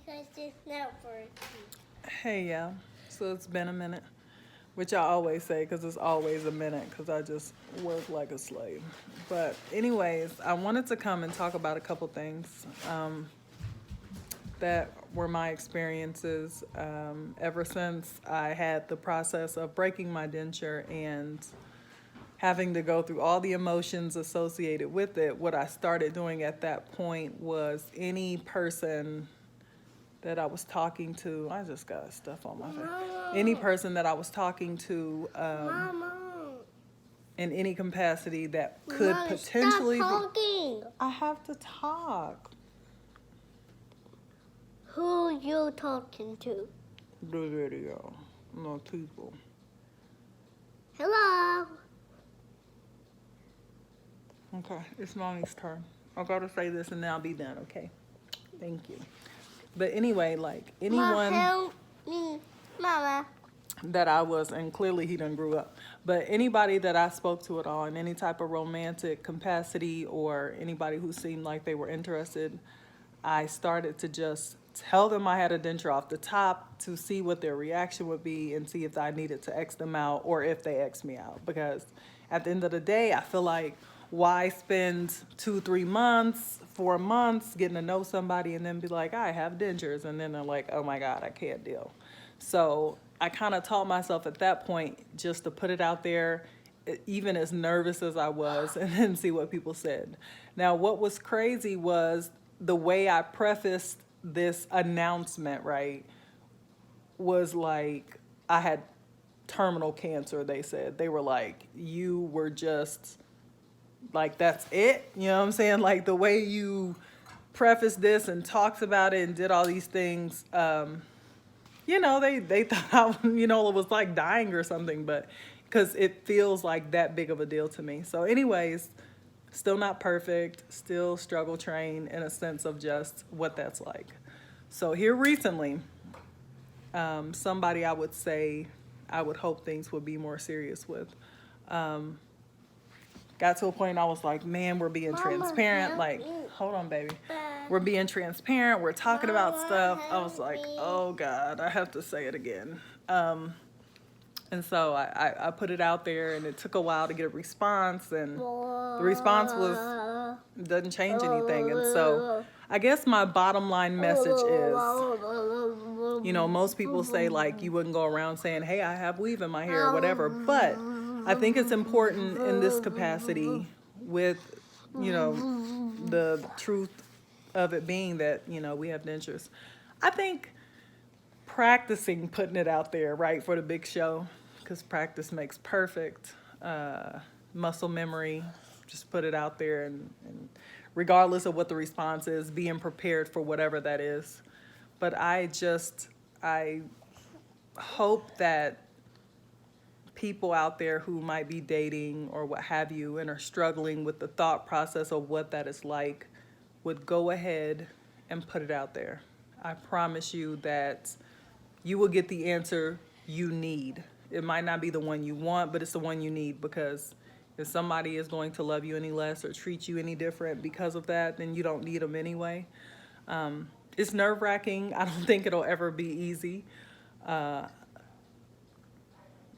because it's not working. Hey, yeah. So it's been a minute, which I always say because it's always a minute because I just work like a slave. But, anyways, I wanted to come and talk about a couple things that were my experiences ever since I had the process of breaking my denture and having to go through all the emotions associated with it. What I started doing at that point was any person that I was talking to, I just got stuff on my face. Any person that I was talking to Mama. in any capacity that could Mama, potentially stop talking. I have to talk. Who you talking to? The video. No people. Hello. Okay, it's Mommy's turn. I gotta say this and then I'll be done, okay? Thank you. But anyway, like anyone Mama, help me. Mama. that I was, and clearly he done grew up, but anybody that I spoke to at all in any type of romantic capacity or anybody who seemed like they were interested, I started to just tell them I had a denture off the top to see what their reaction would be and see if I needed to X them out or if they X me out. Because at the end of the day, I feel like why spend 2, 3 months, 4 months getting to know somebody and then be like, I have dentures. And then they're like, oh my God, I can't deal. So I kind of taught myself at that point just to put it out there, even as nervous as I was, and then see what people said. Now, what was crazy was the way I prefaced this announcement, right, was like I had terminal cancer, they said. They were like, you were just, like, that's it? You know what I'm saying? Like, the way you prefaced this and talked about it and did all these things, you know, they thought I, you know, it was like dying or something, but because it feels like that big of a deal to me. So anyways, still not perfect, still struggle train in a sense of just what that's like. So here recently, somebody I would say I would hope things would be more serious with, got to a point I was like, man, we're being transparent. Like, hold on, baby. We're being transparent. We're talking about stuff. I was like, oh God, I have to say it again. And so I put it out there and it took a while to get a response. And the response was, doesn't change anything. And so I guess my bottom line message is, you know, most people say like you wouldn't go around saying, hey, I have weave in my hair or whatever. But I think it's important in this capacity with, you know, the truth of it being that, you know, we have dentures. I think practicing putting it out there, right, for the big show, because practice makes perfect. Muscle memory, just put it out there, and regardless of what the response is, being prepared for whatever that is. But I hope that people out there who might be dating or what have you and are struggling with the thought process of what that is like would go ahead and put it out there. I promise you that you will get the answer you need. It might not be the one you want, but it's the one you need, because if somebody is going to love you any less or treat you any different because of that, then you don't need them anyway. It's nerve-wracking. I don't think it'll ever be easy.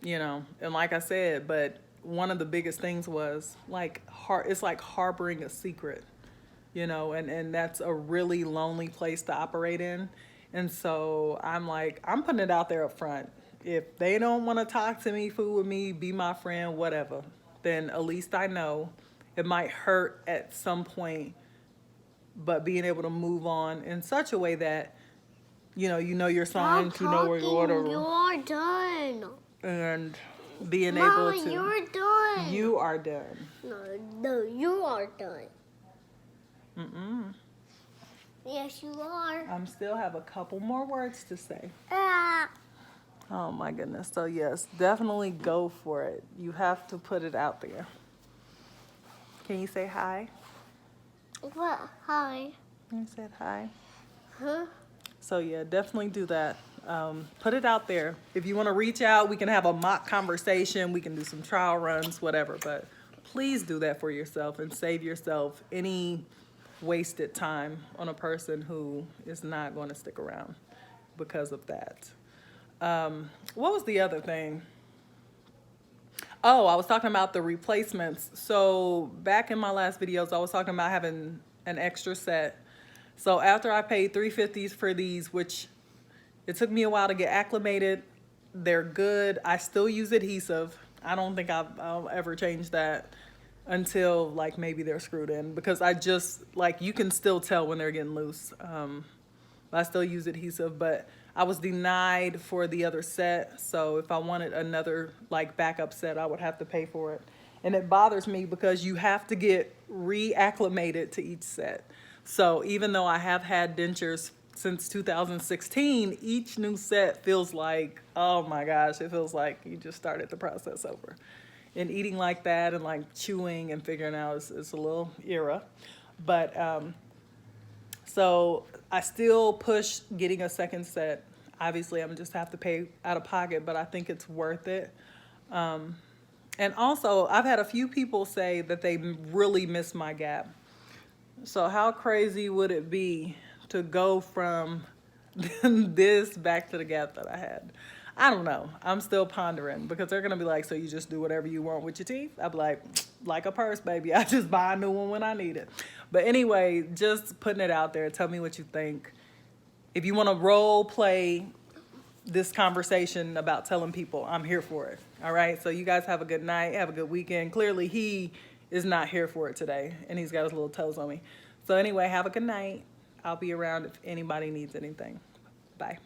You know, and like I said, but one of the biggest things was like it's like harboring a secret, you know, and that's a really lonely place to operate in. And so I'm like, I'm putting it out there up front. If they don't want to talk to me, fool with me, be my friend, whatever, then at least I know it might hurt at some point, but being able to move on in such a way that, you know your signs, you know where you order. You're done. And being Mama, able to. You're done. You are done. No, you are done. Mm-mm. Yes, you are. I still have a couple more words to say. Oh my goodness. So yes, definitely go for it. You have to put it out there. Can you say hi? What? Hi. You said hi. Huh? So yeah, definitely do that. Put it out there. If you want to reach out, we can have a mock conversation. We can do some trial runs, whatever. But please do that for yourself and save yourself any wasted time on a person who is not going to stick around because of that. What was the other thing? Oh, I was talking about the replacements. So back in my last videos, I was talking about having an extra set. So after I paid $350 for these, which it took me a while to get acclimated, they're good. I still use adhesive. I don't think I'll ever change that until like maybe they're screwed in, because I just like, you can still tell when they're getting loose. I still use adhesive, but I was denied for the other set. So if I wanted another like backup set, I would have to pay for it. And it bothers me because you have to get reacclimated to each set. So even though I have had dentures since 2016, each new set feels like, oh my gosh, it feels like you just started the process over. And eating like that and like chewing and figuring out is a little era. But so I still push getting a second set. Obviously, I'm just have to pay out of pocket, but I think it's worth it. And also, I've had a few people say that they really miss my gap. So how crazy would it be to go from this back to the gap that I had? I don't know. I'm still pondering, because they're going to be like, so you just do whatever you want with your teeth? I'll be like a purse, baby. I just buy a new one when I need it. But anyway, just putting it out there. Tell me what you think. If you want to role play this conversation about telling people, I'm here for it. All right. So you guys have a good night. Have a good weekend. Clearly he is not here for it today, and he's got his little toes on me. So anyway, have a good night. I'll be around if anybody needs anything. Bye.